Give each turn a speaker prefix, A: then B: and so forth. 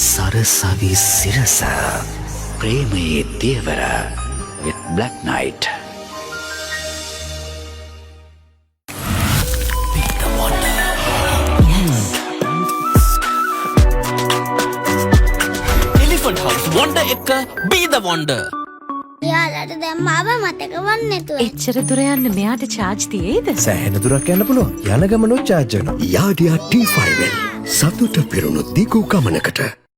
A: සරසවි සිරස ප්‍රේමයේ දේවර with Black Knight.
B: Elephant House Wonder එක Be the Wonder.
C: යාලට දැන් මාව මතක වන්නේ නැතුව.
D: එච්චර දුර යන්න මෙයාට charge තියේද?
E: සෑහෙන දුරක් යන්න පුළුවන්. යන ගමනොත් charge වෙනවා.
F: යාඩියා T5 සතුට පිරුණු දිගු ගමනකට